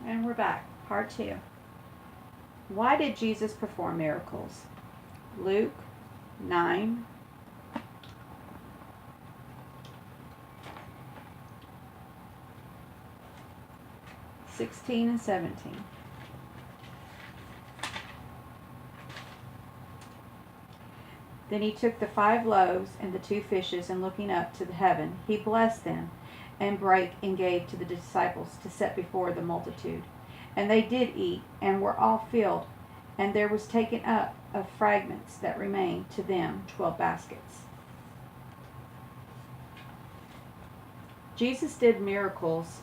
And we're back. Part 2. Why did Jesus perform miracles? Luke 9. (16 and 17). Then he took the 5 loaves and the 2 fishes, and looking up to heaven, he blessed them, and brake and gave to the disciples to set before the multitude. And they did eat, and were all filled, and there was taken up of fragments that remained to them 12 baskets. Jesus did miracles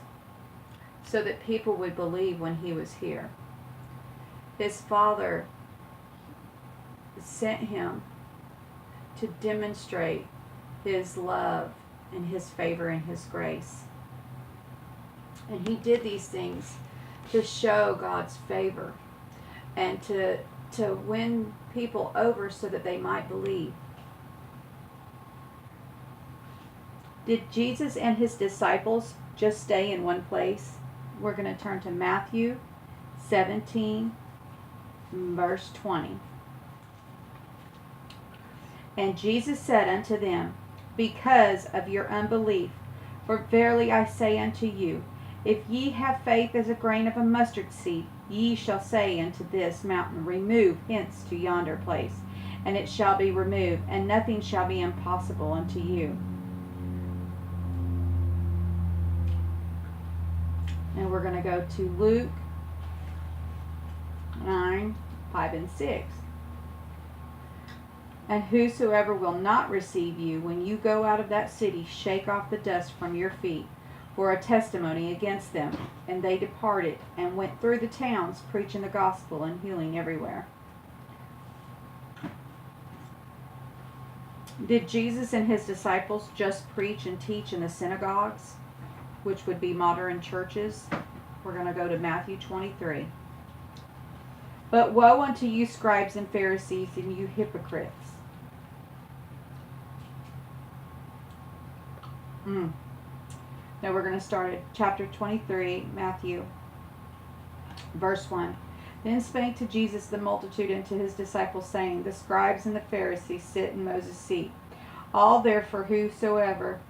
so that people would believe when he was here. His Father sent him to demonstrate his love and his favor and his grace. And he did these things to show God's favor and to win people over so that they might believe. Did Jesus and his disciples just stay in one place? We're going to turn to Matthew 17, verse 20. And Jesus said unto them, because of your unbelief, for verily I say unto you, if ye have faith as a grain of a mustard seed, ye shall say unto this mountain, remove hence to yonder place, and it shall be removed, and nothing shall be impossible unto you. And we're going to go to Luke 9, 5 and 6. And whosoever will not receive you when you go out of that city, shake off the dust from your feet for a testimony against them. And they departed and went through the towns, preaching the gospel and healing everywhere. Did Jesus and his disciples just preach and teach in the synagogues, which would be modern churches? We're going to go to Matthew 23. But woe unto you, scribes and Pharisees, and you hypocrites! Now we're going to start at chapter 23, Matthew, verse 1. Then spake to Jesus the multitude and to his disciples, saying, the scribes and the Pharisees sit in Moses' seat. All therefore whosoever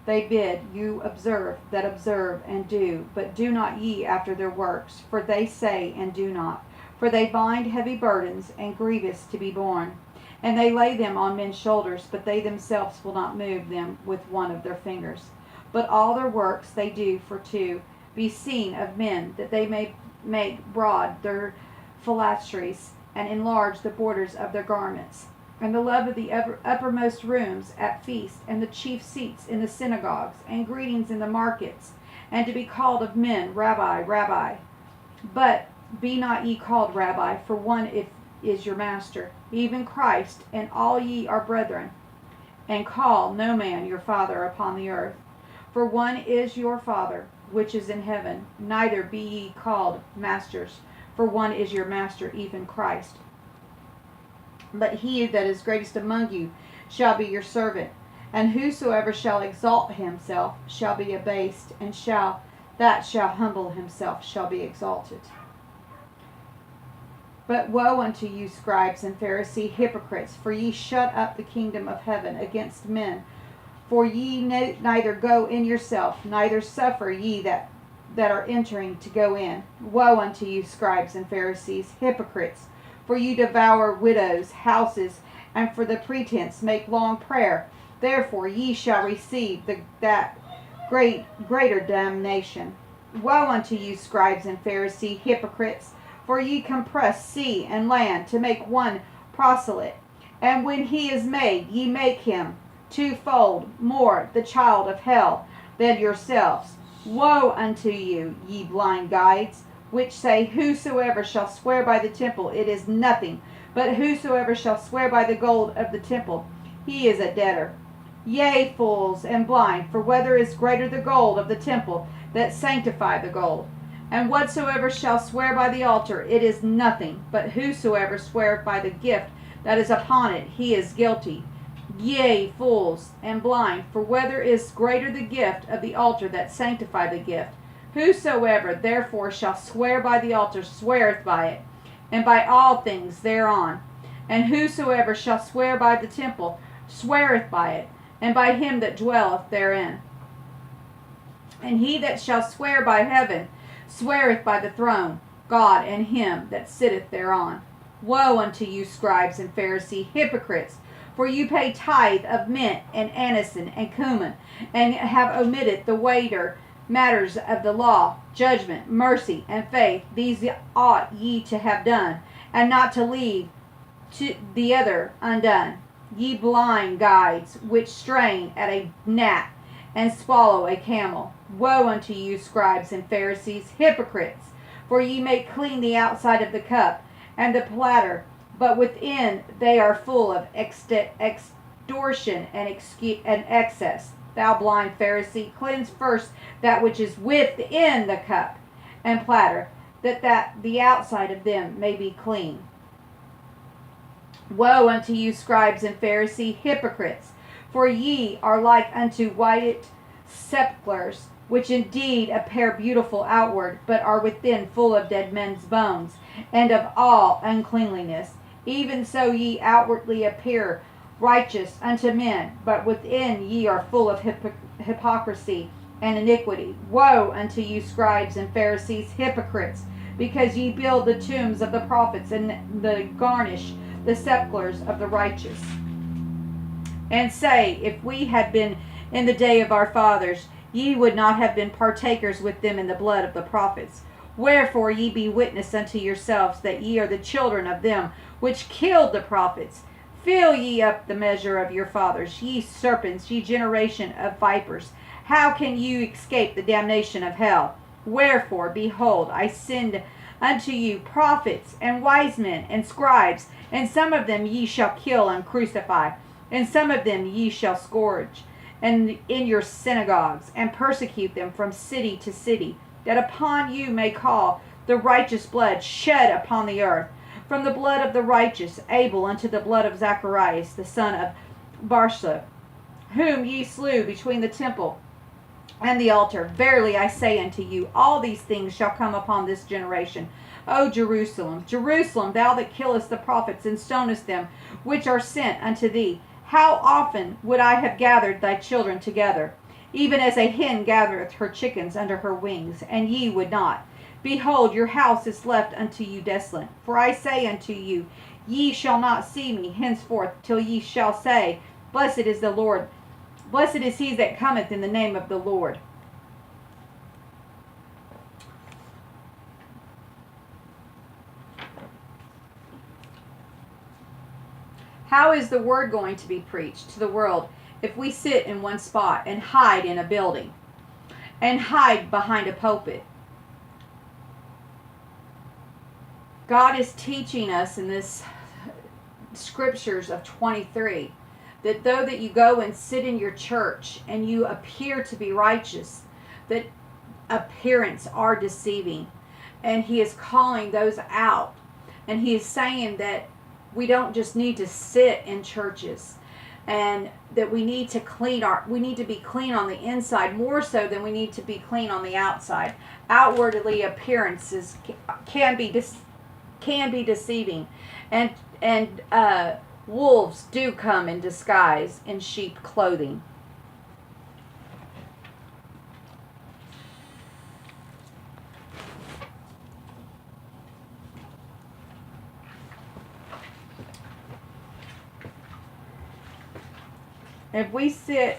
they bid you observe and do, but do not ye after their works, for they say and do not. For they bind heavy burdens and grievous to be borne, and they lay them on men's shoulders, but they themselves will not move them with one of their fingers. But all their works they do for to be seen of men, that they may make broad their phylacteries, and enlarge the borders of their garments. And the love of the uppermost rooms at feast, and the chief seats in the synagogues, and greetings in the markets, and to be called of men, Rabbi, Rabbi. But be not ye called Rabbi, for one is your master, even Christ, and all ye are brethren. And call no man your father upon the earth, for one is your Father, which is in heaven. Neither be ye called masters, for one is your master, even Christ. But he that is greatest among you shall be your servant. And whosoever shall exalt himself shall be abased, and that shall humble himself shall be exalted. But woe unto you, scribes and Pharisees, hypocrites, for ye shut up the kingdom of heaven against men. For ye neither go in yourself, neither suffer ye that are entering to go in. Woe unto you, scribes and Pharisees, hypocrites, for you devour widows' houses, and for the pretense make long prayer. Therefore ye shall receive that greater damnation. Woe unto you, scribes and Pharisees, hypocrites, for ye compress sea and land to make one proselyte, and when he is made, ye make him twofold more the child of hell than yourselves. Woe unto you, ye blind guides, which say, whosoever shall swear by the temple, it is nothing, but whosoever shall swear by the gold of the temple, he is a debtor. Yea, fools and blind, for whether is greater the gold of the temple that sanctify the gold? And whatsoever shall swear by the altar, it is nothing, but whosoever sweareth by the gift that is upon it, he is guilty. Yea, fools and blind, for whether is greater the gift of the altar that sanctify the gift, Whosoever therefore shall swear by the altar sweareth by it, and by all things thereon. And whosoever shall swear by the temple sweareth by it, and by him that dwelleth therein. And he that shall swear by heaven sweareth by the throne, God, and him that sitteth thereon. Woe unto you, scribes and Pharisees, hypocrites! For you pay tithe of mint and anise and cumin, and have omitted the weightier matters of the law, judgment, mercy, and faith. These ought ye to have done, and not to leave the other undone. Ye blind guides, which strain at a gnat and swallow a camel. Woe unto you, scribes and Pharisees, hypocrites! For ye make clean the outside of the cup and the platter, but within they are full of extortion and excess. Thou blind Pharisee, cleanse first that which is within the cup and platter, that the outside of them may be clean. Woe unto you, scribes and Pharisees, hypocrites! For ye are like unto whited sepulchres, which indeed appear beautiful outward, but are within full of dead men's bones, and of all uncleanliness. Even so ye outwardly appear righteous unto men, but within ye are full of hypocrisy and iniquity. Woe unto you, scribes and Pharisees, hypocrites! Because ye build the tombs of the prophets, and garnish the sepulchres of the righteous, and say, If we had been in the day of our fathers, ye would not have been partakers with them in the blood of the prophets. Wherefore ye be witness unto yourselves that ye are the children of them which killed the prophets. Fill ye up the measure of your fathers, ye serpents, ye generation of vipers. How can you escape the damnation of hell? Wherefore, behold, I send unto you prophets and wise men and scribes, and some of them ye shall kill and crucify, and some of them ye shall scourge, and in your synagogues, and persecute them from city to city, that upon you may call the righteous blood shed upon the earth, from the blood of the righteous Abel unto the blood of Zacharias the son of Barsha, whom ye slew between the temple and the altar. Verily I say unto you, all these things shall come upon this generation. O Jerusalem, Jerusalem, thou that killest the prophets and stonest them which are sent unto thee, how often would I have gathered thy children together, even as a hen gathereth her chickens under her wings, and ye would not. Behold, your house is left unto you desolate. For I say unto you, ye shall not see me henceforth, till ye shall say, Blessed is the Lord, blessed is he that cometh in the name of the Lord. How is the word going to be preached to the world if we sit in one spot and hide in a building and hide behind a pulpit? God is teaching us in this scriptures of 23 that though that you go and sit in your church and you appear to be righteous, that appearance are deceiving. And he is calling those out. And he is saying that we don't just need to sit in churches, and that we need to be clean on the inside more so than we need to be clean on the outside. Outwardly, appearances can be deceiving, and wolves do come in disguise in sheep clothing. If we sit,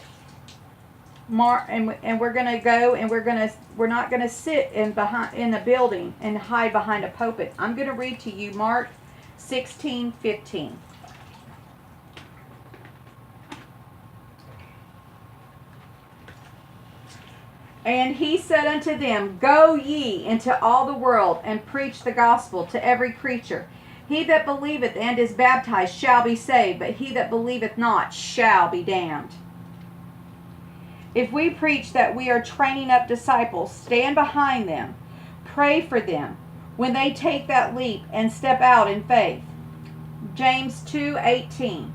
and we're gonna go, and we're not gonna sit in a building and hide behind a pulpit. I'm gonna read to you Mark 16:15. And he said unto them, Go ye into all the world, and preach the gospel to every creature. He that believeth and is baptized shall be saved, but he that believeth not shall be damned. If we preach that we are training up disciples, stand behind them, pray for them when they take that leap and step out in faith. James 2:18.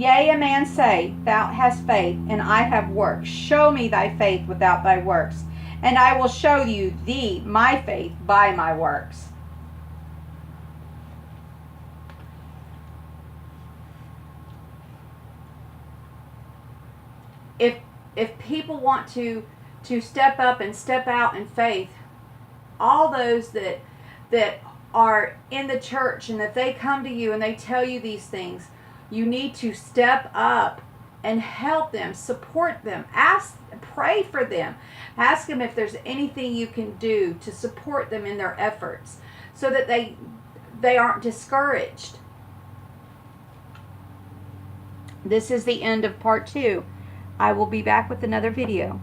Yea, a man say, Thou hast faith, and I have works. Show me thy faith without thy works, and I will show you thee my faith by my works. If people want to step up and step out in faith, all those that are in the church, and if they come to you and they tell you these things, you need to step up and help them, support them, pray for them, ask them if there's anything you can do to support them in their efforts, so that they aren't discouraged. This is the end of part 2. I will be back with another video.